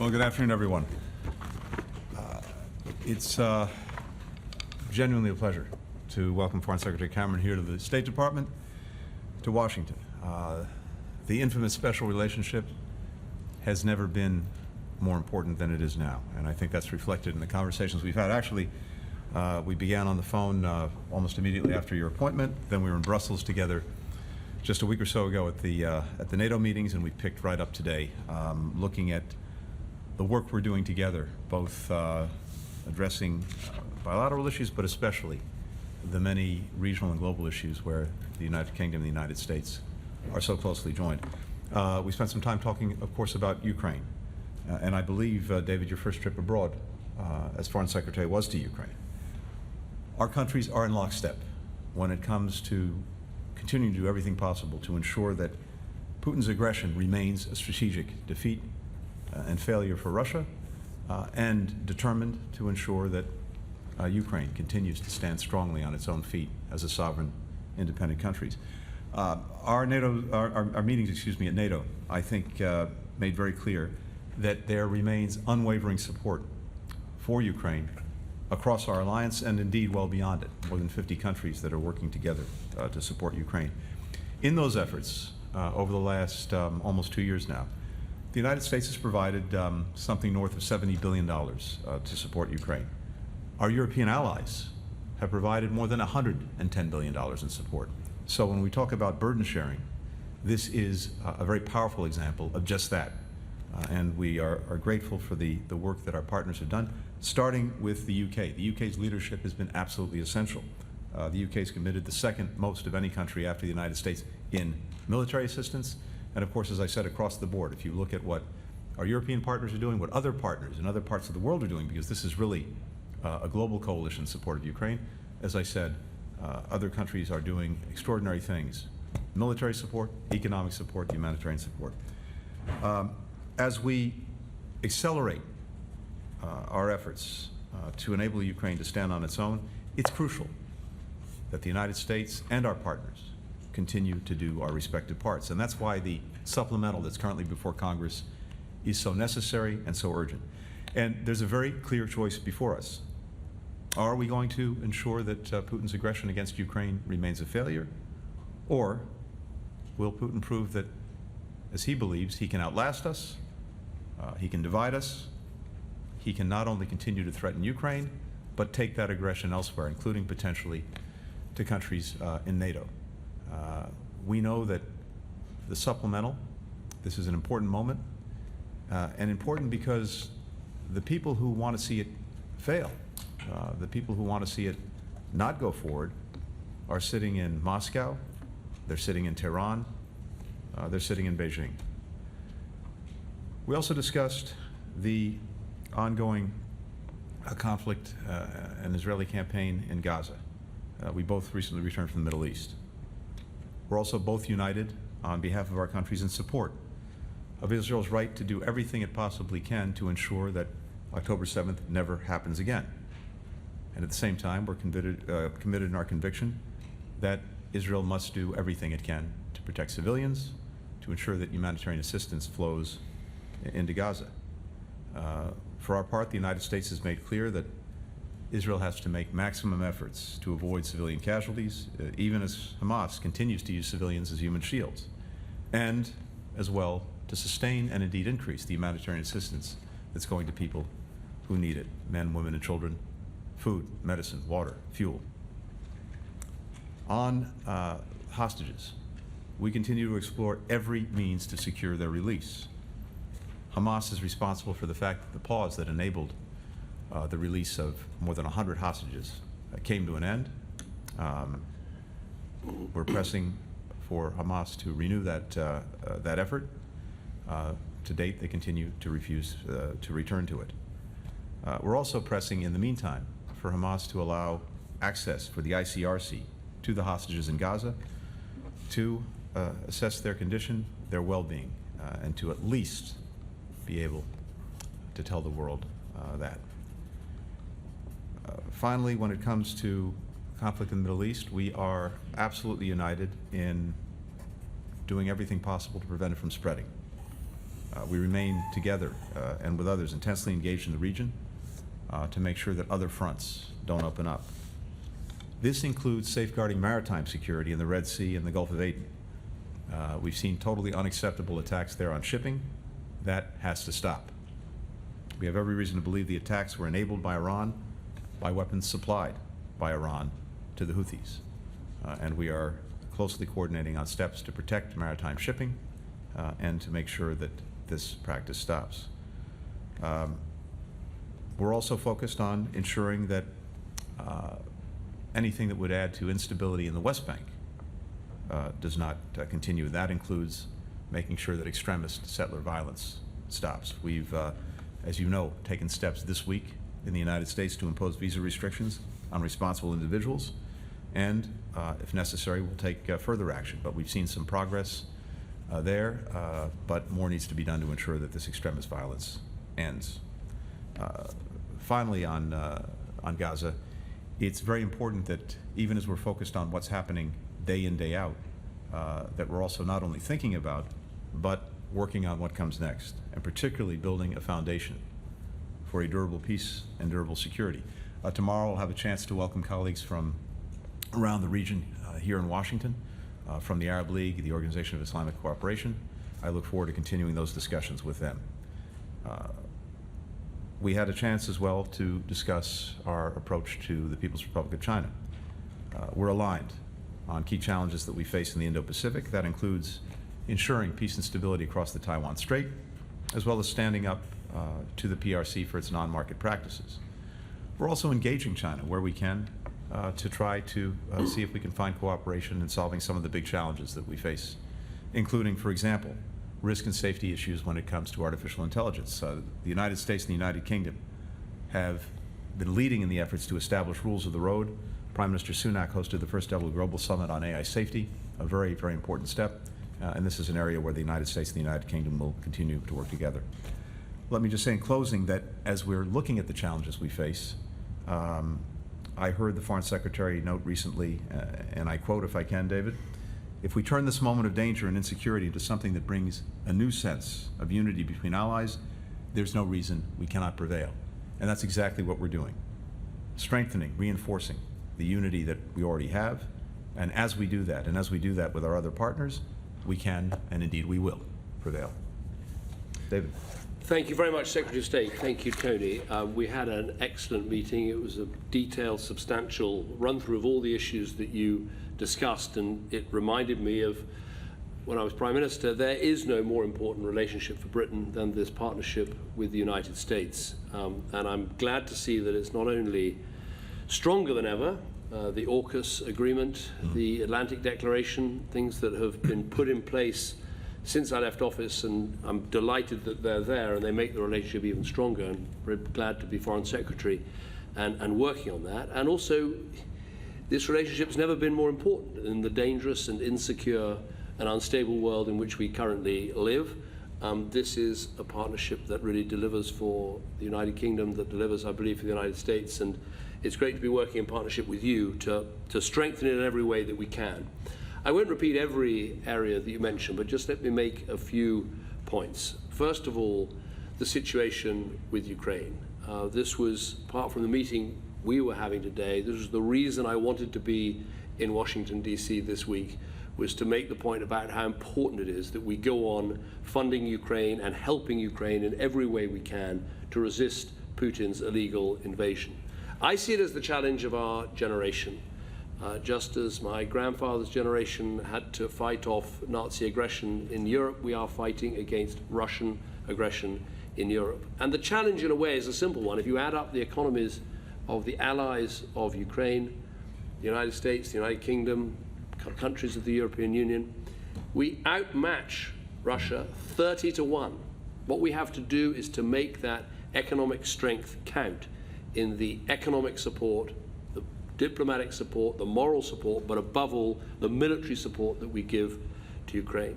Well, good afternoon, everyone. It's genuinely a pleasure to welcome Foreign Secretary Cameron here to the State Department, to Washington. The infamous special relationship has never been more important than it is now, and I think that's reflected in the conversations we've had. Actually, we began on the phone almost immediately after your appointment. Then we were in Brussels together just a week or so ago at the NATO meetings, and we picked right up today, looking at the work we're doing together, both addressing bilateral issues, but especially the many regional and global issues where the United Kingdom and the United States are so closely joined. We spent some time talking, of course, about Ukraine. And I believe, David, your first trip abroad as Foreign Secretary was to Ukraine. Our countries are in lockstep when it comes to continuing to do everything possible to ensure that Putin's aggression remains a strategic defeat and failure for Russia, and determined to ensure that Ukraine continues to stand strongly on its own feet as a sovereign, independent country. Our meetings, at NATO, I think, made very clear that there remains unwavering support for Ukraine across our alliance, and indeed well beyond it. More than 50 countries that are working together to support Ukraine. In those efforts, over the last almost 2 years now, the United States has provided something north of $70 billion to support Ukraine. Our European allies have provided more than $110 billion in support. So when we talk about burden sharing, this is a very powerful example of just that. And we are grateful for the work that our partners have done, starting with the UK. The UK's leadership has been absolutely essential. The UK has committed the second most of any country after the United States in military assistance. And of course, as I said, across the board, if you look at what our European partners are doing, what other partners in other parts of the world are doing, because this is really a global coalition in support of Ukraine, as I said, other countries are doing extraordinary things. Military support, economic support, humanitarian support. As we accelerate our efforts to enable Ukraine to stand on its own, it's crucial that the United States and our partners continue to do our respective parts. And that's why the supplemental that's currently before Congress is so necessary and so urgent. And there's a very clear choice before us. Are we going to ensure that Putin's aggression against Ukraine remains a failure? Or will Putin prove that, as he believes, he can outlast us, he can divide us, he can not only continue to threaten Ukraine, but take that aggression elsewhere, including potentially to countries in NATO. We know that the supplemental, this is an important moment, and important because the people who want to see it fail, the people who want to see it not go forward, are sitting in Moscow, they're sitting in Tehran, they're sitting in Beijing. We also discussed the ongoing conflict and Israeli campaign in Gaza. We both recently returned from the Middle East. We're also both united on behalf of our countries in support of Israel's right to do everything it possibly can to ensure that October 7th never happens again. And at the same time, we're committed in our conviction that Israel must do everything it can to protect civilians, to ensure that humanitarian assistance flows into Gaza. For our part, the United States has made clear that Israel has to make maximum efforts to avoid civilian casualties, even as Hamas continues to use civilians as human shields, and as well to sustain and indeed increase the humanitarian assistance that's going to people who need it, men, women, and children, food, medicine, water, fuel. On hostages, we continue to explore every means to secure their release. Hamas is responsible for the fact that the pause that enabled the release of more than 100 hostages came to an end. We're pressing for Hamas to renew that effort. To date, they continue to refuse to return to it. We're also pressing, in the meantime, for Hamas to allow access for the ICRC to the hostages in Gaza to assess their condition, their well-being, and to at least be able to tell the world that. Finally, when it comes to conflict in the Middle East, we are absolutely united in doing everything possible to prevent it from spreading. We remain together and with others intensely engaged in the region to make sure that other fronts don't open up. This includes safeguarding maritime security in the Red Sea and the Gulf of Aden. We've seen totally unacceptable attacks there on shipping. That has to stop. We have every reason to believe the attacks were enabled by Iran, by weapons supplied by Iran to the Houthis. And we are closely coordinating on steps to protect maritime shipping and to make sure that this practice stops. We're also focused on ensuring that anything that would add to instability in the West Bank does not continue. That includes making sure that extremist settler violence stops. We've, as you know, taken steps this week in the United States to impose visa restrictions on responsible individuals, and if necessary, we'll take further action. But we've seen some progress there, but more needs to be done to ensure that this extremist violence ends. Finally, on Gaza, it's very important that even as we're focused on what's happening day in, day out, that we're also not only thinking about, but working on what comes next, and particularly building a foundation for a durable peace and durable security. Tomorrow I'll have a chance to welcome colleagues from around the region here in Washington, from the Arab League, the Organization of Islamic Cooperation. I look forward to continuing those discussions with them. We had a chance as well to discuss our approach to the People's Republic of China. We're aligned on key challenges that we face in the Indo-Pacific. That includes ensuring peace and stability across the Taiwan Strait, as well as standing up to the PRC for its non-market practices. We're also engaging China where we can to try to see if we can find cooperation in solving some of the big challenges that we face, including, for example, risk and safety issues when it comes to artificial intelligence. The United States and the United Kingdom have been leading in the efforts to establish rules of the road. Prime Minister Sunak hosted the first ever global summit on AI safety, a very, very important step. And this is an area where the United States and the United Kingdom will continue to work together. Let me just say in closing that as we're looking at the challenges we face, I heard the Foreign Secretary note recently, and I quote if I can, David, "If we turn this moment of danger and insecurity into something that brings a new sense of unity between allies, there's no reason we cannot prevail." And that's exactly what we're doing. Strengthening, reinforcing the unity that we already have. And as we do that, and as we do that with our other partners, we can, and indeed we will, prevail. David. Thank you very much, Secretary of State. Thank you, Tony. We had an excellent meeting. It was a detailed, substantial run-through of all the issues that you discussed, and it reminded me of when I was Prime Minister. There is no more important relationship for Britain than this partnership with the United States. And I'm glad to see that it's not only stronger than ever, the AUKUS agreement, the Atlantic Declaration, things that have been put in place since I left office, and I'm delighted that they're there and they make the relationship even stronger, and very glad to be Foreign Secretary and working on that. And also, this relationship's never been more important in the dangerous and insecure and unstable world in which we currently live. This is a partnership that really delivers for the United Kingdom, that delivers, I believe, for the United States, and it's great to be working in partnership with you to strengthen it in every way that we can. I won't repeat every area that you mentioned, but just let me make a few points. First of all, the situation with Ukraine. This was, apart from the meeting we were having today, this was the reason I wanted to be in Washington, D.C. this week, was to make the point about how important it is that we go on funding Ukraine and helping Ukraine in every way we can to resist Putin's illegal invasion. I see it as the challenge of our generation. Just as my grandfather's generation had to fight off Nazi aggression in Europe, we are fighting against Russian aggression in Europe. And the challenge, in a way, is a simple one. If you add up the economies of the allies of Ukraine, the United States, the United Kingdom, countries of the European Union, we outmatch Russia 30-1. What we have to do is to make that economic strength count in the economic support, the diplomatic support, the moral support, but above all, the military support that we give to Ukraine.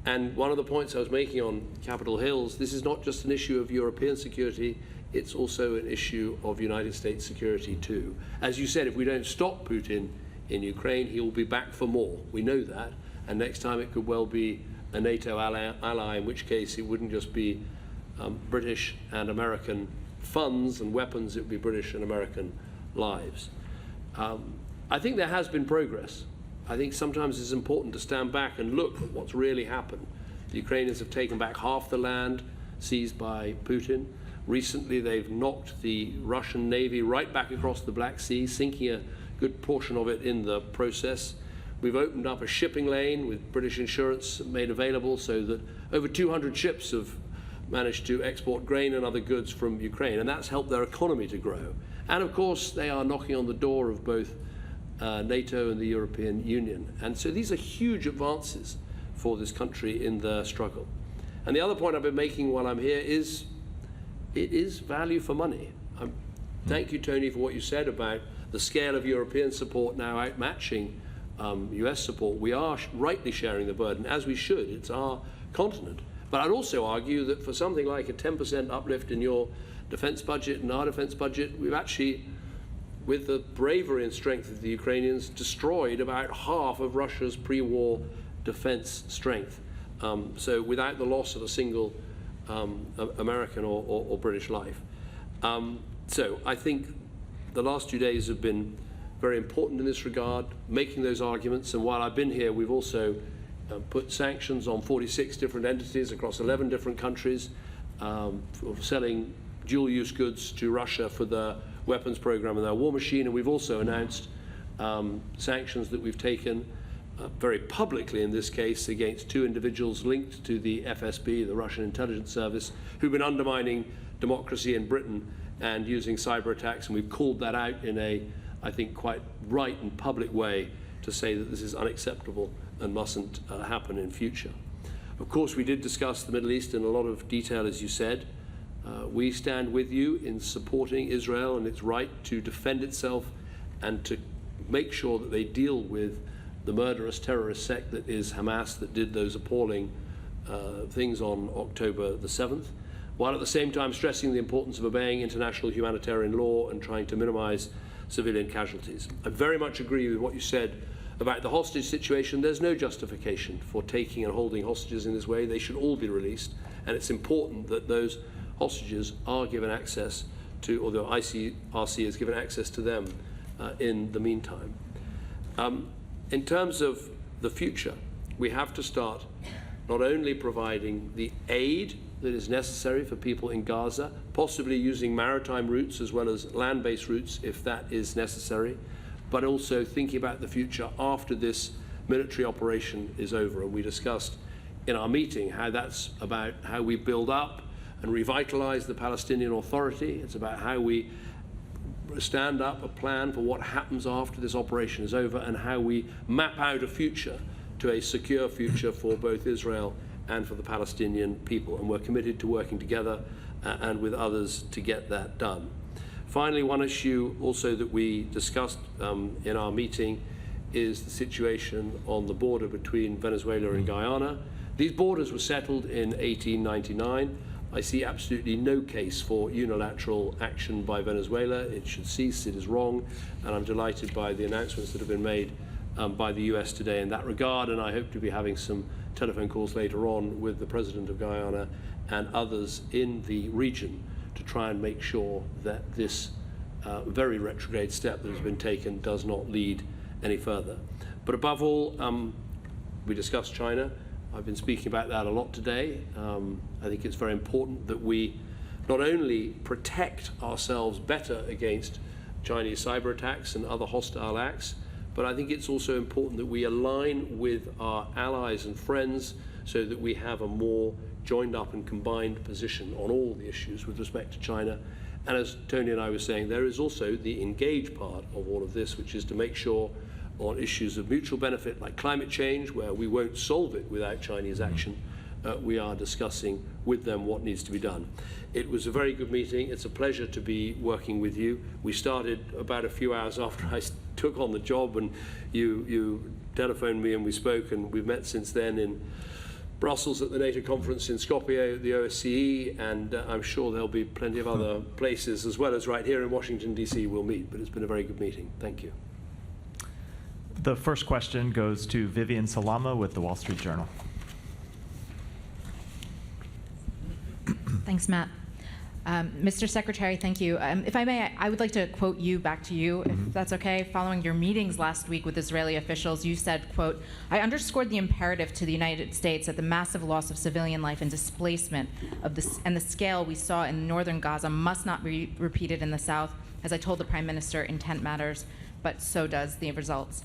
And one of the points I was making on Capitol Hills, this is not just an issue of European security, it's also an issue of United States security too. As you said, if we don't stop Putin in Ukraine, he will be back for more. We know that, and next time it could well be a NATO ally, in which case it wouldn't just be British and American funds and weapons, it would be British and American lives. I think there has been progress. I think sometimes it's important to stand back and look at what's really happened. The Ukrainians have taken back half the land seized by Putin. Recently, they've knocked the Russian Navy right back across the Black Sea, sinking a good portion of it in the process. We've opened up a shipping lane with British insurance made available so that over 200 ships have managed to export grain and other goods from Ukraine, and that's helped their economy to grow. And of course, they are knocking on the door of both NATO and the European Union. And so these are huge advances for this country in the struggle. And the other point I've been making while I'm here is it is value for money. Thank you, Tony, for what you said about the scale of European support now outmatching US support. We are rightly sharing the burden, as we should. It's our continent. But I'd also argue that for something like a 10% uplift in your defense budget and our defense budget, we've actually, with the bravery and strength of the Ukrainians, destroyed about half of Russia's pre-war defense strength. So without the loss of a single American or British life. So I think the last 2 days have been very important in this regard, making those arguments. And while I've been here, we've also put sanctions on 46 different entities across 11 different countries for selling dual-use goods to Russia for their weapons program and their war machine. And we've also announced sanctions that we've taken very publicly in this case against 2 individuals linked to the FSB, the Russian intelligence service, who've been undermining democracy in Britain and using cyber attacks. And we've called that out in a, I think, quite right and public way to say that this is unacceptable and mustn't happen in future. Of course, we did discuss the Middle East in a lot of detail, as you said. We stand with you in supporting Israel and its right to defend itself and to make sure that they deal with the murderous terrorist sect that is Hamas, that did those appalling things on October the 7th, while at the same time stressing the importance of obeying international humanitarian law and trying to minimize civilian casualties. I very much agree with what you said about the hostage situation. There's no justification for taking and holding hostages in this way. They should all be released, and it's important that those hostages are given access to, or the ICRC is given access to them in the meantime. In terms of the future, we have to start not only providing the aid that is necessary for people in Gaza, possibly using maritime routes as well as land-based routes if that is necessary, but also thinking about the future after this military operation is over. And we discussed in our meeting how that's about how we build up and revitalize the Palestinian Authority. It's about how we stand up a plan for what happens after this operation is over and how we map out a future to a secure future for both Israel and for the Palestinian people. And we're committed to working together and with others to get that done. Finally, one issue also that we discussed in our meeting is the situation on the border between Venezuela and Guyana. These borders were settled in 1899. I see absolutely no case for unilateral action by Venezuela. It should cease. It is wrong. And I'm delighted by the announcements that have been made by the US today in that regard. And I hope to be having some telephone calls later on with the President of Guyana and others in the region to try and make sure that this very retrograde step that has been taken does not lead any further. But above all, we discussed China. I've been speaking about that a lot today. I think it's very important that we not only protect ourselves better against Chinese cyber attacks and other hostile acts, but I think it's also important that we align with our allies and friends so that we have a more joined up and combined position on all the issues with respect to China. And as Tony and I were saying, there is also the engage part of all of this, which is to make sure on issues of mutual benefit like climate change, where we won't solve it without Chinese action, we are discussing with them what needs to be done. It was a very good meeting. It's a pleasure to be working with you. We started about a few hours after I took on the job, and you telephoned me and we spoke, and we've met since then in Brussels at the NATO conference, in Skopje at the OSCE, and I'm sure there'll be plenty of other places as well as right here in Washington, D.C. we'll meet. But it's been a very good meeting. Thank you. The first question goes to Vivian Salama with the Wall Street Journal. Thanks, Matt. Mr. Secretary, thank you. If I may, I would like to quote you back to you, if that's okay. Following your meetings last week with Israeli officials, you said, quote, "I underscored the imperative to the United States that the massive loss of civilian life and displacement and the scale we saw in northern Gaza must not be repeated in the south. As I told the Prime Minister, intent matters, but so does the results."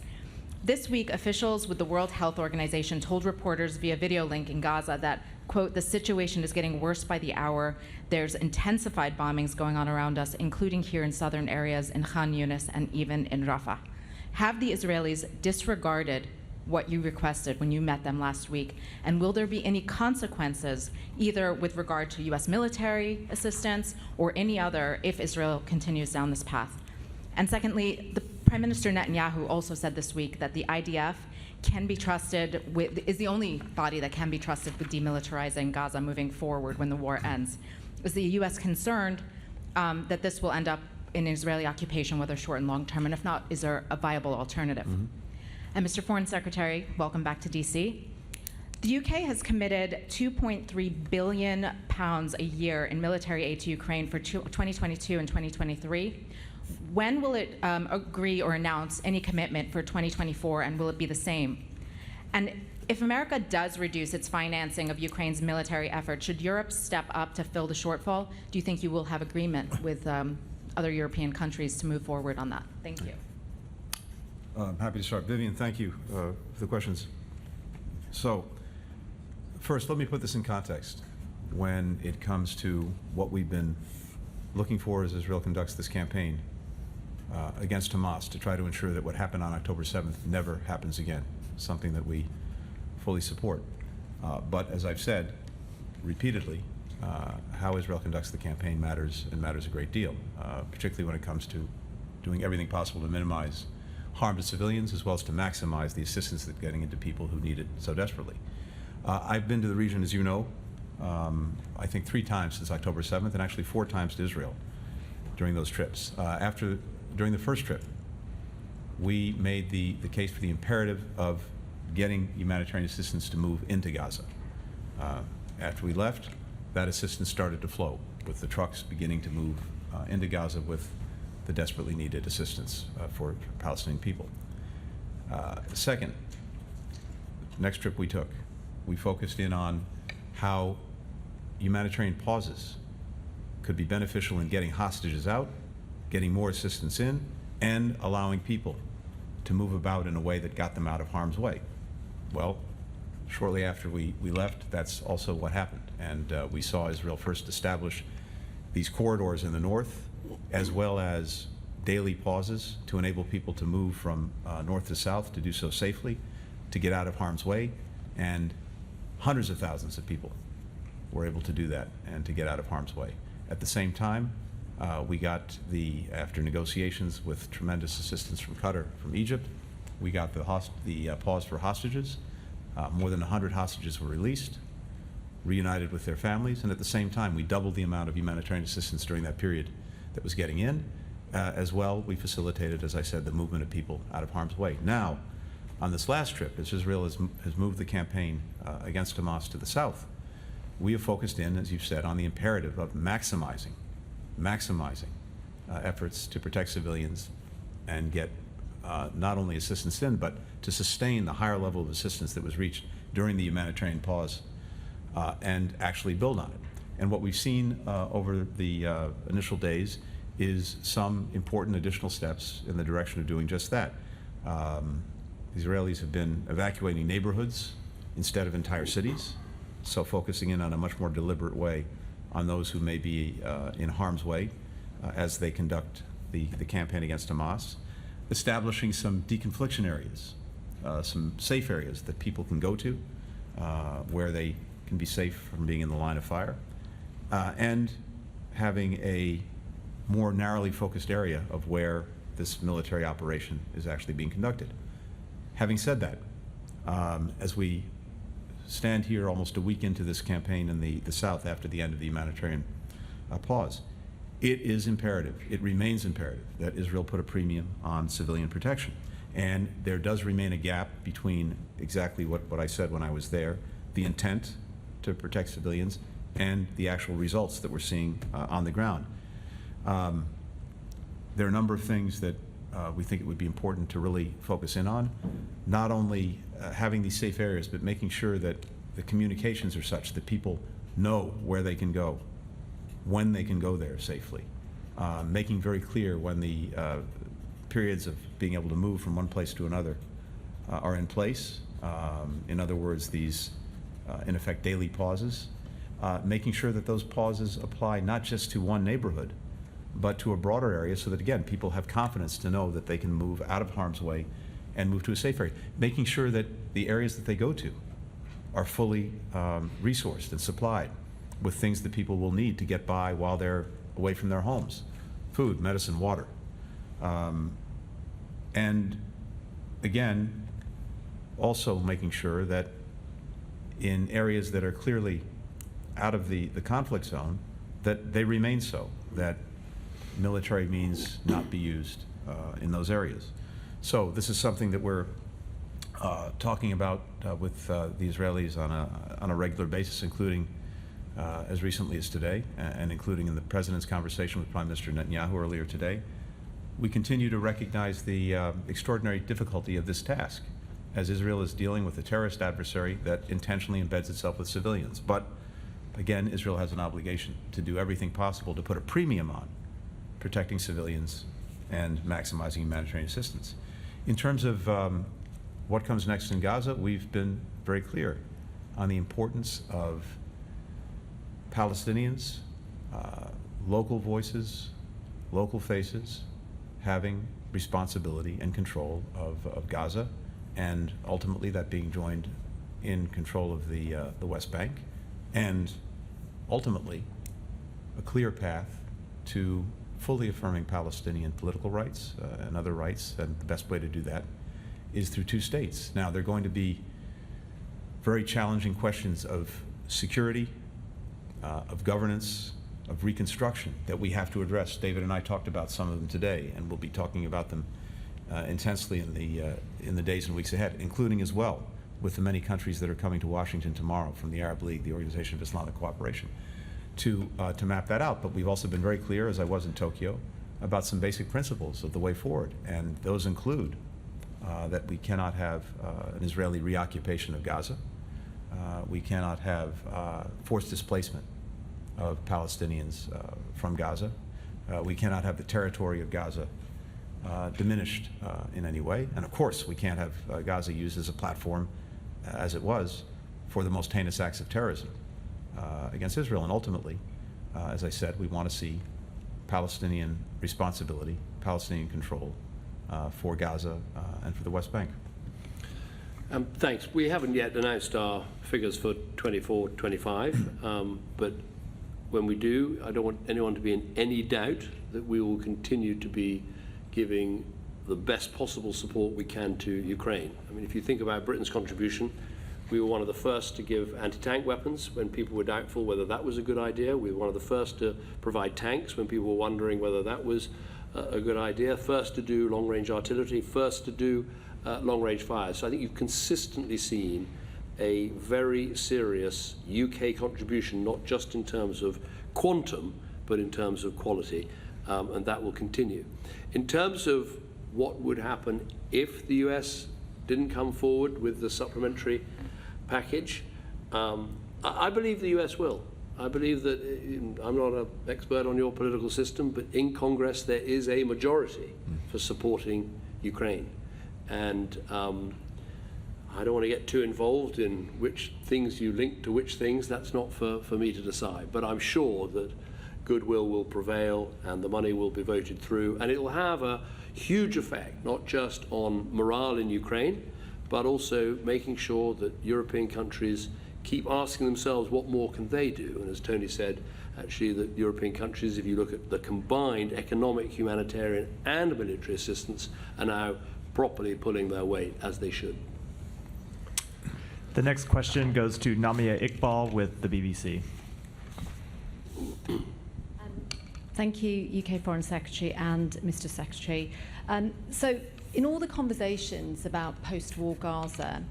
This week, officials with the World Health Organization told reporters via video link in Gaza that, quote, "the situation is getting worse by the hour. There's intensified bombings going on around us, including here in southern areas in Khan Yunis and even in Rafah." Have the Israelis disregarded what you requested when you met them last week? And will there be any consequences, either with regard to U.S. military assistance or any other, if Israel continues down this path? And secondly, the Prime Minister Netanyahu also said this week that the IDF can be trusted is the only body that can be trusted with demilitarizing Gaza moving forward when the war ends. Is the U.S. concerned that this will end up in Israeli occupation, whether short and long term? And if not, is there a viable alternative? And Mr. Foreign Secretary, welcome back to D.C. The UK has committed £2.3 billion a year in military aid to Ukraine for 2022 and 2023. When will it agree or announce any commitment for 2024, and will it be the same? And if America does reduce its financing of Ukraine's military effort, should Europe step up to fill the shortfall? Do you think you will have agreement with other European countries to move forward on that? Thank you. I'm happy to start. Vivian, thank you for the questions. So, first, let me put this in context when it comes to what we've been looking for as Israel conducts this campaign against Hamas to try to ensure that what happened on October 7th never happens again, something that we fully support. But as I've said repeatedly, how Israel conducts the campaign matters, and matters a great deal, particularly when it comes to doing everything possible to minimize harm to civilians as well as to maximize the assistance that's getting into people who need it so desperately. I've been to the region, as you know, I think 3 times since October 7th, and actually 4 times to Israel during those trips. During the first trip, we made the case for the imperative of getting humanitarian assistance to move into Gaza. After we left, that assistance started to flow, with the trucks beginning to move into Gaza with the desperately needed assistance for Palestinian people. Second, next trip we took, we focused in on how humanitarian pauses could be beneficial in getting hostages out, getting more assistance in, and allowing people to move about in a way that got them out of harm's way. Well, shortly after we left, that's also what happened. And we saw Israel first establish these corridors in the north, as well as daily pauses to enable people to move from north to south, to do so safely, to get out of harm's way. And hundreds of thousands of people were able to do that and to get out of harm's way. At the same time, we got after negotiations with tremendous assistance from Qatar, from Egypt, we got the pause for hostages. More than 100 hostages were released, reunited with their families, and at the same time, we doubled the amount of humanitarian assistance during that period that was getting in. As well, we facilitated, as I said, the movement of people out of harm's way. Now, on this last trip, as Israel has moved the campaign against Hamas to the south, we have focused in, as you've said, on the imperative of maximizing efforts to protect civilians and get not only assistance in, but to sustain the higher level of assistance that was reached during the humanitarian pause and actually build on it. And what we've seen over the initial days is some important additional steps in the direction of doing just that. The Israelis have been evacuating neighborhoods instead of entire cities, so focusing in on a much more deliberate way on those who may be in harm's way as they conduct the campaign against Hamas, establishing some deconfliction areas, some safe areas that people can go to where they can be safe from being in the line of fire, and having a more narrowly focused area of where this military operation is actually being conducted. Having said that, as we stand here almost a week into this campaign in the south after the end of the humanitarian pause, it is imperative, it remains imperative that Israel put a premium on civilian protection. And there does remain a gap between exactly what I said when I was there, the intent to protect civilians, and the actual results that we're seeing on the ground. There are a number of things that we think it would be important to really focus in on, not only having these safe areas, but making sure that the communications are such that people know where they can go, when they can go there safely, making very clear when the periods of being able to move from one place to another are in place. In other words, these, in effect, daily pauses, making sure that those pauses apply not just to one neighborhood, but to a broader area so that, again, people have confidence to know that they can move out of harm's way and move to a safe area. Making sure that the areas that they go to are fully resourced and supplied with things that people will need to get by while they're away from their homes: food, medicine, water. And again, also making sure that in areas that are clearly out of the conflict zone, that they remain so, that military means not be used in those areas. So this is something that we're talking about with the Israelis on a regular basis, including as recently as today, and including in the President's conversation with Prime Minister Netanyahu earlier today. We continue to recognize the extraordinary difficulty of this task, as Israel is dealing with a terrorist adversary that intentionally embeds itself with civilians. But again, Israel has an obligation to do everything possible to put a premium on protecting civilians and maximizing humanitarian assistance. In terms of what comes next in Gaza, we've been very clear on the importance of Palestinians, local voices, local faces, having responsibility and control of Gaza, and ultimately that being joined in control of the West Bank, and ultimately a clear path to fully affirming Palestinian political rights and other rights, and the best way to do that is through two states. Now, there are going to be very challenging questions of security, of governance, of reconstruction that we have to address. David and I talked about some of them today, and we'll be talking about them intensely in the days and weeks ahead, including as well with the many countries that are coming to Washington tomorrow from the Arab League, the Organization of Islamic Cooperation, to map that out. But we've also been very clear, as I was in Tokyo, about some basic principles of the way forward, and those include that we cannot have an Israeli reoccupation of Gaza. We cannot have forced displacement of Palestinians from Gaza. We cannot have the territory of Gaza diminished in any way. And of course, we can't have Gaza used as a platform, as it was, for the most heinous acts of terrorism against Israel. And ultimately, as I said, we want to see Palestinian responsibility, Palestinian control for Gaza and for the West Bank. Thanks. We haven't yet announced our figures for 24-25, but when we do, I don't want anyone to be in any doubt that we will continue to be giving the best possible support we can to Ukraine. I mean, if you think about Britain's contribution, we were one of the first to give anti-tank weapons when people were doubtful whether that was a good idea. We were one of the first to provide tanks when people were wondering whether that was a good idea. First to do long-range artillery, first to do long-range fires. So I think you've consistently seen a very serious UK contribution, not just in terms of quantum, but in terms of quality, and that will continue. In terms of what would happen if the US didn't come forward with the supplementary package, I believe the US will. I believe that, I'm not an expert on your political system, but in Congress there is a majority for supporting Ukraine. And I don't want to get too involved in which things you link to which things. That's not for me to decide. But I'm sure that goodwill will prevail and the money will be voted through. And it will have a huge effect, not just on morale in Ukraine, but also making sure that European countries keep asking themselves what more can they do. And as Tony said, actually, that European countries, if you look at the combined economic, humanitarian and military assistance, are now properly pulling their weight, as they should. The next question goes to Namia Iqbal with the BBC. Thank you, UK Foreign Secretary and Mr. Secretary. So in all the conversations about post-war Gaza,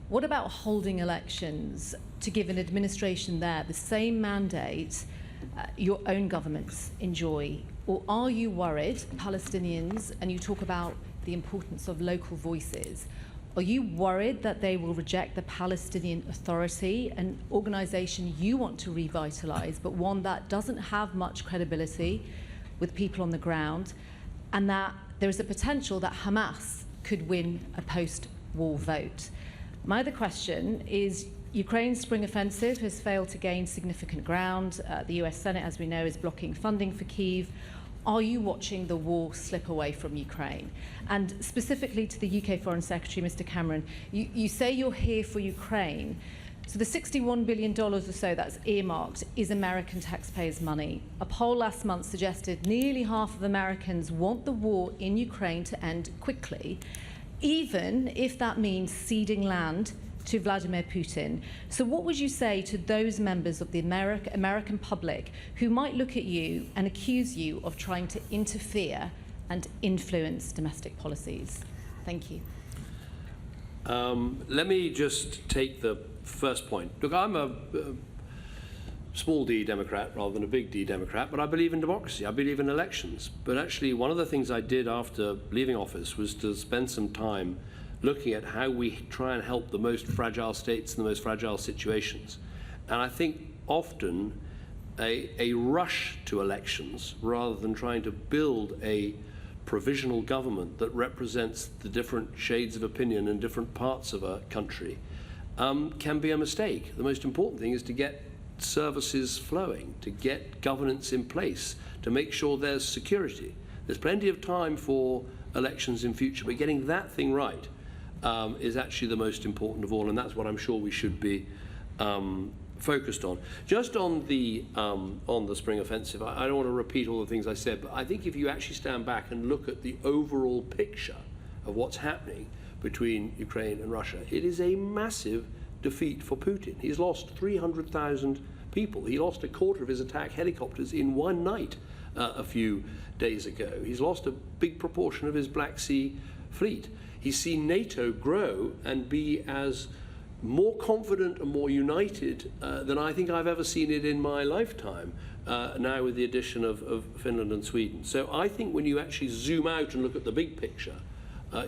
What about holding elections to give an administration there the same mandate your own governments enjoy? Or are you worried, Palestinians, and you talk about the importance of local voices, are you worried that they will reject the Palestinian Authority, an organization you want to revitalize, but one that doesn't have much credibility with people on the ground, and that there is a potential that Hamas could win a post-war vote? My other question is, Ukraine's spring offensive has failed to gain significant ground. The US Senate, as we know, is blocking funding for Kyiv. Are you watching the war slip away from Ukraine? And specifically to the UK Foreign Secretary, Mr. Cameron, you say you're here for Ukraine. So the $61 billion or so that's earmarked is American taxpayers' money. A poll last month suggested nearly half of Americans want the war in Ukraine to end quickly, even if that means ceding land to Vladimir Putin. So what would you say to those members of the American public who might look at you and accuse you of trying to interfere and influence domestic policies? Thank you. Let me just take the first point. Look, I'm a small d Democrat rather than a big D Democrat, but I believe in democracy. I believe in elections. But actually, one of the things I did after leaving office was to spend some time looking at how we try and help the most fragile states in the most fragile situations. And I think often a rush to elections rather than trying to build a provisional government that represents the different shades of opinion in different parts of a country can be a mistake. The most important thing is to get services flowing, to get governance in place, to make sure there's security. There's plenty of time for elections in future, but getting that thing right is actually the most important of all, and that's what I'm sure we should be focused on. Just on the spring offensive, I don't want to repeat all the things I said, but I think if you actually stand back and look at the overall picture of what's happening between Ukraine and Russia, it is a massive defeat for Putin. He's lost 300,000 people. He lost a quarter of his attack helicopters in one night a few days ago. He's lost a big proportion of his Black Sea fleet. He's seen NATO grow and be as more confident and more united than I think I've ever seen it in my lifetime, now with the addition of Finland and Sweden. So I think when you actually zoom out and look at the big picture,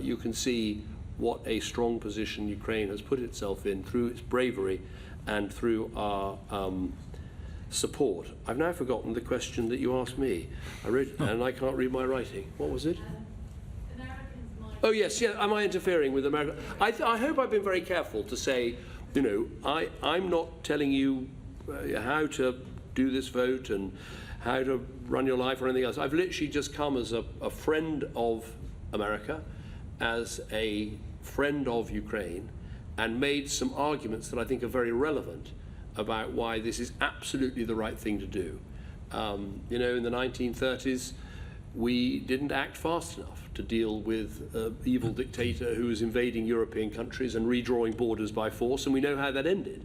you can see what a strong position Ukraine has put itself in through its bravery and through our support. I've now forgotten the question that you asked me. I read it and I can't read my writing. What was it? Oh yes, yeah. Am I interfering with America? I hope I've been very careful to say, you know, I'm not telling you how to do this vote and how to run your life or anything else. I've literally just come as a friend of America, as a friend of Ukraine, and made some arguments that I think are very relevant about why this is absolutely the right thing to do. You know, in the 1930s, we didn't act fast enough to deal with an evil dictator who was invading European countries and redrawing borders by force, and we know how that ended.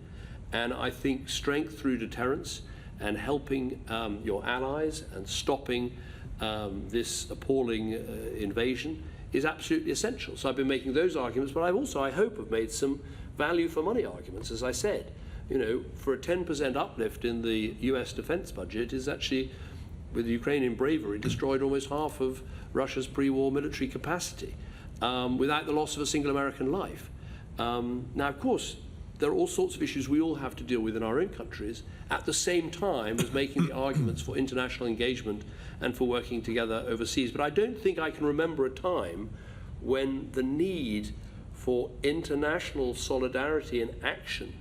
And I think strength through deterrence and helping your allies and stopping this appalling invasion is absolutely essential. So I've been making those arguments, but I've also, I hope, have made some value for money arguments, as I said. You know, for a 10% uplift in the US defense budget is actually, with Ukrainian bravery, destroyed almost half of Russia's pre-war military capacity without the loss of a single American life. Now, of course, there are all sorts of issues we all have to deal with in our own countries at the same time as making the arguments for international engagement and for working together overseas. But I don't think I can remember a time when the need for international solidarity and action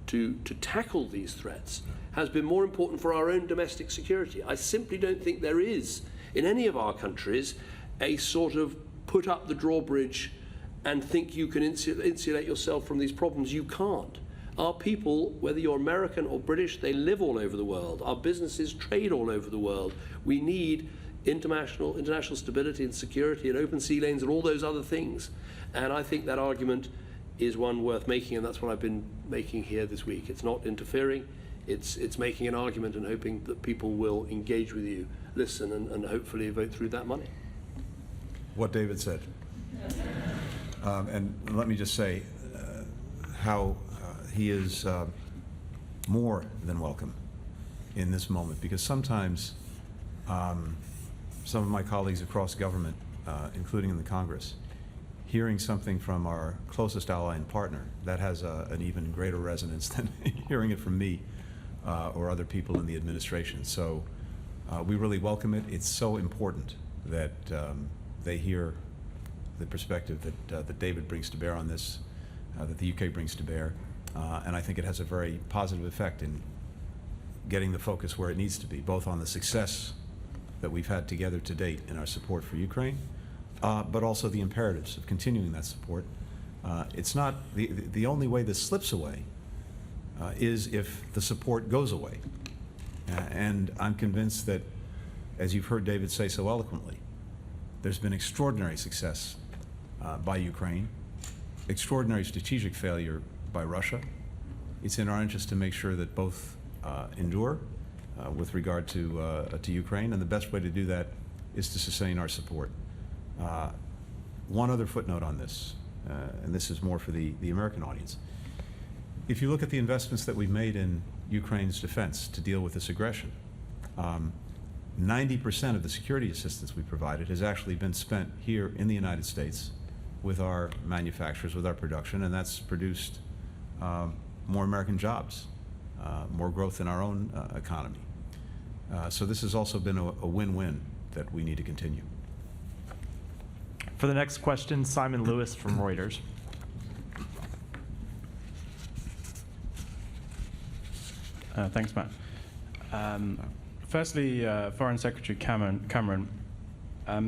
to tackle these threats has been more important for our own domestic security. I simply don't think there is, in any of our countries, a sort of put up the drawbridge and think you can insulate yourself from these problems. You can't. Our people, whether you're American or British, they live all over the world. Our businesses trade all over the world. We need international stability and security and open sea lanes and all those other things. And I think that argument is one worth making, and that's what I've been making here this week. It's not interfering. It's making an argument and hoping that people will engage with you, listen, and hopefully vote through that money. What David said. And let me just say, how he is more than welcome in this moment, because sometimes some of my colleagues across government, including in the Congress, hearing something from our closest ally and partner, that has an even greater resonance than hearing it from me or other people in the administration. So we really welcome it. It's so important that they hear the perspective that David brings to bear on this, that the UK brings to bear. And I think it has a very positive effect in getting the focus where it needs to be, both on the success that we've had together to date in our support for Ukraine, but also the imperatives of continuing that support. It's not, the only way this slips away is if the support goes away. And I'm convinced that, as you've heard David say so eloquently, there's been extraordinary success by Ukraine, extraordinary strategic failure by Russia. It's in our interest to make sure that both endure with regard to Ukraine, and the best way to do that is to sustain our support. One other footnote on this, and this is more for the American audience. If you look at the investments that we've made in Ukraine's defense to deal with this aggression, 90% of the security assistance we provided has actually been spent here in the United States with our manufacturers, with our production, and that's produced more American jobs, more growth in our own economy. So this has also been a win-win that we need to continue. For the next question, Simon Lewis from Reuters. Thanks, Matt. Firstly, Foreign Secretary Cameron,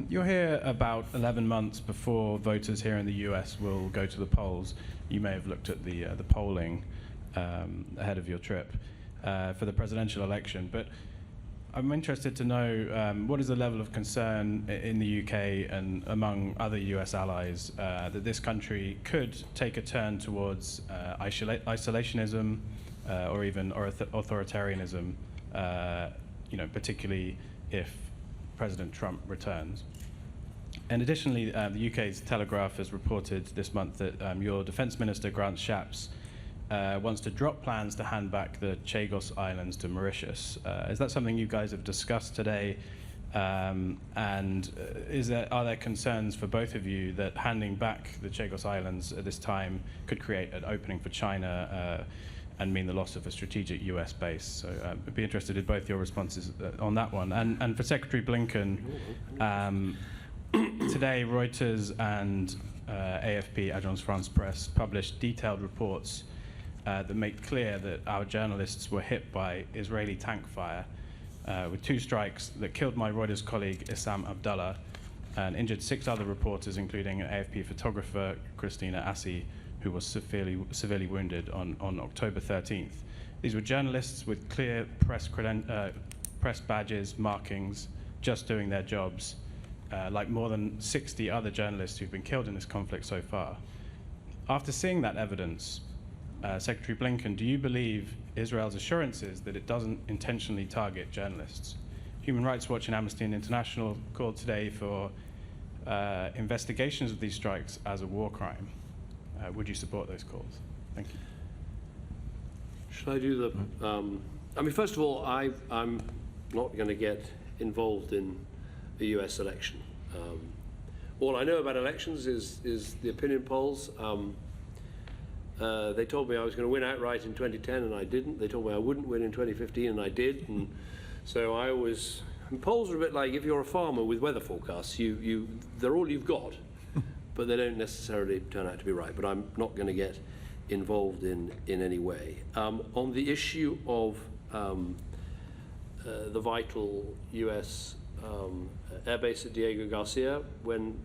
you're here about 11 months before voters here in the US will go to the polls. You may have looked at the polling ahead of your trip for the presidential election, but I'm interested to know what is the level of concern in the UK and among other US allies that this country could take a turn towards isolationism or even authoritarianism, particularly if President Trump returns. And additionally, the UK's Telegraph has reported this month that your Defence Minister, Grant Shapps, wants to drop plans to hand back the Chagos Islands to Mauritius. Is that something you guys have discussed today? And are there concerns for both of you that handing back the Chagos Islands at this time could create an opening for China and mean the loss of a strategic US base? So I'd be interested in both your responses on that one. And for Secretary Blinken, today Reuters and AFP, Agence France Presse, published detailed reports that make clear that our journalists were hit by Israeli tank fire with 2 strikes that killed my Reuters colleague Issam Abdallah and injured 6 other reporters, including AFP photographer Christina Assi, who was severely wounded on October 13th. These were journalists with clear press badges, markings, just doing their jobs, like more than 60 other journalists who've been killed in this conflict so far. After seeing that evidence, Secretary Blinken, do you believe Israel's assurances that it doesn't intentionally target journalists? Human Rights Watch and Amnesty International called today for investigations of these strikes as a war crime. Would you support those calls? Thank you. Should I do the... first of all, I'm not going to get involved in the US election. All I know about elections is the opinion polls. They told me I was going to win outright in 2010 and I didn't. They told me I wouldn't win in 2015 and I did. And so I always... And polls are a bit like if you're a farmer with weather forecasts. They're all you've got, but they don't necessarily turn out to be right. But I'm not going to get involved in any way. On the issue of the vital US airbase at Diego Garcia, when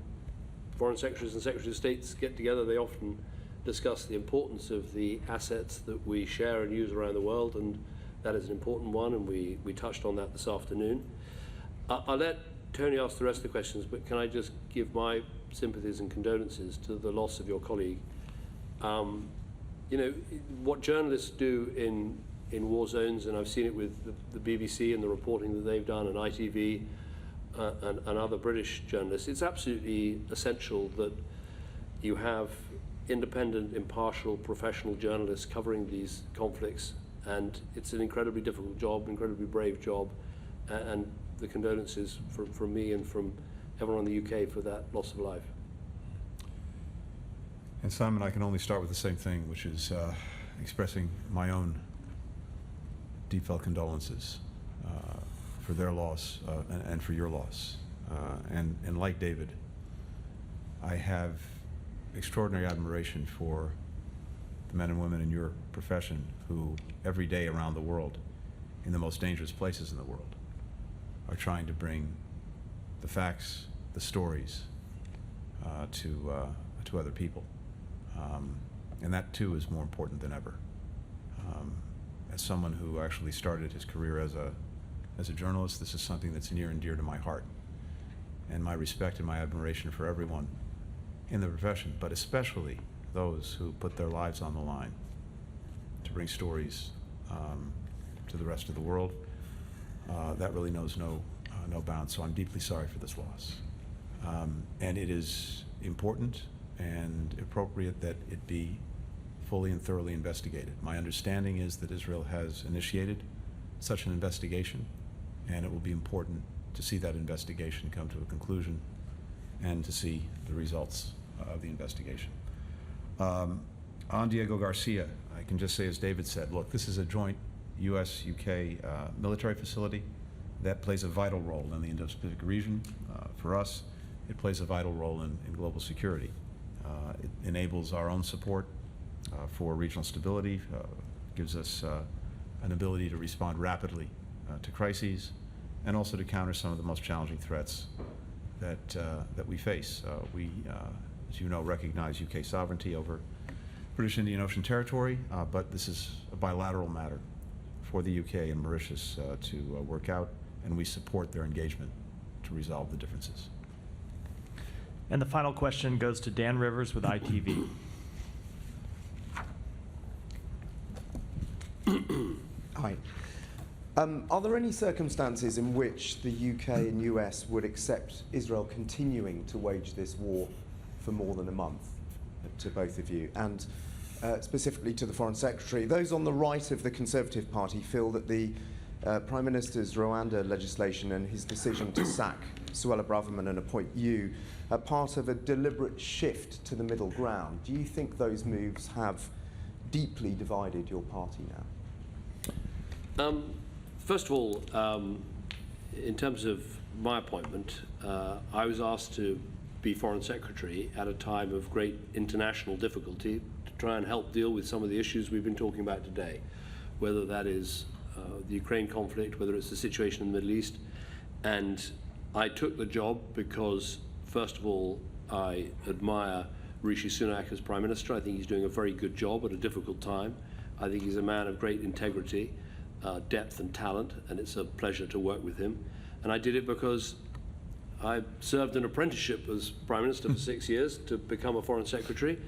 foreign secretaries and secretaries of states get together, they often discuss the importance of the assets that we share and use around the world, and that is an important one, and we touched on that this afternoon. I'll let Tony ask the rest of the questions, but can I just give my sympathies and condolences to the loss of your colleague. What journalists do in war zones, and I've seen it with the BBC and the reporting that they've done, and ITV and other British journalists, it's absolutely essential that you have independent, impartial, professional journalists covering these conflicts, and it's an incredibly difficult job, incredibly brave job, and the condolences from me and from everyone in the UK for that loss of life. And Simon, I can only start with the same thing, which is expressing my own deep felt condolences for their loss and for your loss. And like David, I have extraordinary admiration for the men and women in your profession who every day around the world, in the most dangerous places in the world, are trying to bring the facts, the stories to other people. And that too is more important than ever. As someone who actually started his career as a journalist, this is something that's near and dear to my heart. And my respect and my admiration for everyone in the profession, but especially those who put their lives on the line to bring stories to the rest of the world, that really knows no bounds. So I'm deeply sorry for this loss. And it is important and appropriate that it be fully and thoroughly investigated. My understanding is that Israel has initiated such an investigation, and it will be important to see that investigation come to a conclusion and to see the results of the investigation. On Diego Garcia, I can just say, as David said, look, this is a joint U.S.-UK military facility that plays a vital role in the Indo-Pacific region. For us, it plays a vital role in global security. It enables our own support for regional stability, gives us an ability to respond rapidly to crises, and also to counter some of the most challenging threats that we face. We, as you know, recognize UK sovereignty over British Indian Ocean territory, but this is a bilateral matter for the UK and Mauritius to work out, and we support their engagement to resolve the differences. And the final question goes to Dan Rivers with ITV. Hi. Are there any circumstances in which the UK and US would accept Israel continuing to wage this war for more than a month, to both of you? And specifically to the Foreign Secretary, those on the right of the Conservative Party feel that the Prime Minister's Rwanda legislation and his decision to sack Suella Braverman and appoint you are part of a deliberate shift to the middle ground. Do you think those moves have deeply divided your party now? First of all, in terms of my appointment, I was asked to be Foreign Secretary at a time of great international difficulty to try and help deal with some of the issues we've been talking about today, whether that is the Ukraine conflict, whether it's the situation in the Middle East. And I took the job because, first of all, I admire Rishi Sunak as Prime Minister. I think he's doing a very good job at a difficult time. I think he's a man of great integrity, depth and talent, and it's a pleasure to work with him. And I did it because I served an apprenticeship as Prime Minister for 6 years to become a Foreign Secretary,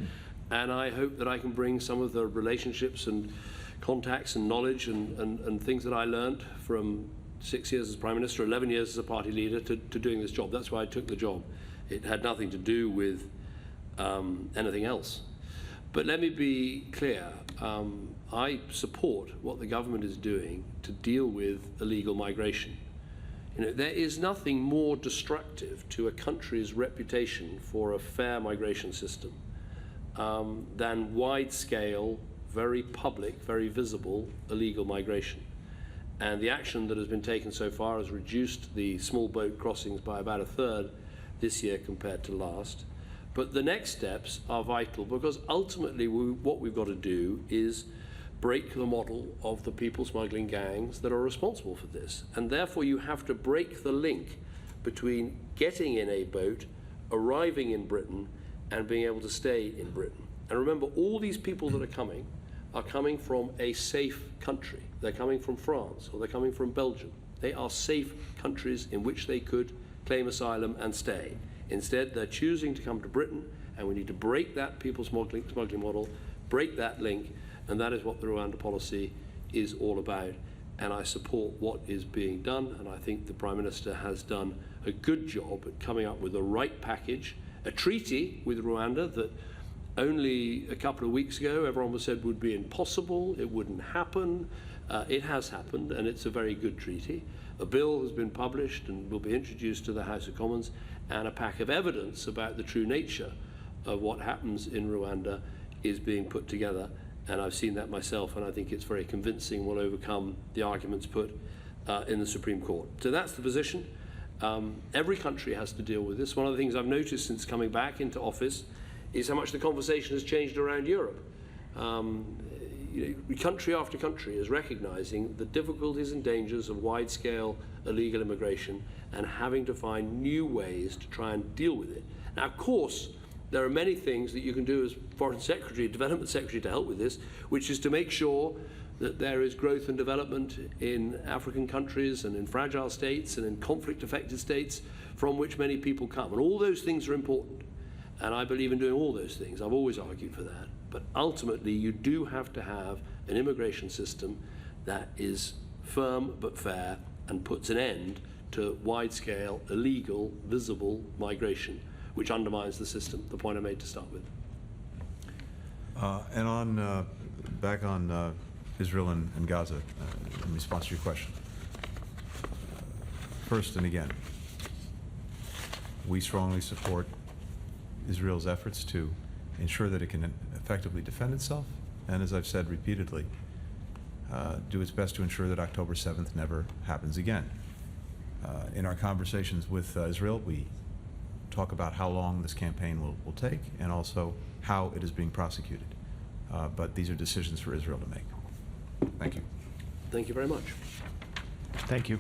and I hope that I can bring some of the relationships and contacts and knowledge and things that I learned from 6 years as Prime Minister, 11 years as a party leader to doing this job. That's why I took the job. It had nothing to do with anything else. But let me be clear. I support what the government is doing to deal with illegal migration. You know, there is nothing more destructive to a country's reputation for a fair migration system than wide-scale, very public, very visible illegal migration. And the action that has been taken so far has reduced the small boat crossings by about a third this year compared to last. But the next steps are vital, because ultimately what we've got to do is break the model of the people smuggling gangs that are responsible for this. And therefore you have to break the link between getting in a boat, arriving in Britain, and being able to stay in Britain. And remember, all these people that are coming from a safe country. They're coming from France, or they're coming from Belgium. They are safe countries in which they could claim asylum and stay. Instead, they're choosing to come to Britain, and we need to break that people smuggling model, break that link, and that is what the Rwanda policy is all about. And I support what is being done, and I think the Prime Minister has done a good job at coming up with the right package, a treaty with Rwanda that only a couple of weeks ago, everyone was said would be impossible, it wouldn't happen. It has happened, and it's a very good treaty. A bill has been published and will be introduced to the House of Commons, and a pack of evidence about the true nature of what happens in Rwanda is being put together. And I've seen that myself, and I think it's very convincing, will overcome the arguments put in the Supreme Court. So that's the position. Every country has to deal with this. One of the things I've noticed since coming back into office is how much the conversation has changed around Europe. Country after country is recognizing the difficulties and dangers of wide-scale illegal immigration and having to find new ways to try and deal with it. Now, of course, there are many things that you can do as Foreign Secretary, Development Secretary, to help with this, which is to make sure that there is growth and development in African countries and in fragile states and in conflict-affected states from which many people come. And all those things are important. And I believe in doing all those things. I've always argued for that. But ultimately, you do have to have an immigration system that is firm but fair and puts an end to wide-scale, illegal, visible migration, which undermines the system, the point I made to start with. And on back on Israel and Gaza, in response to your question. First and again, we strongly support Israel's efforts to ensure that it can effectively defend itself, and as I've said repeatedly, do its best to ensure that October 7th never happens again. In our conversations with Israel, we talk about how long this campaign will take and also how it is being prosecuted. But these are decisions for Israel to make. Thank you. Thank you very much. Thank you.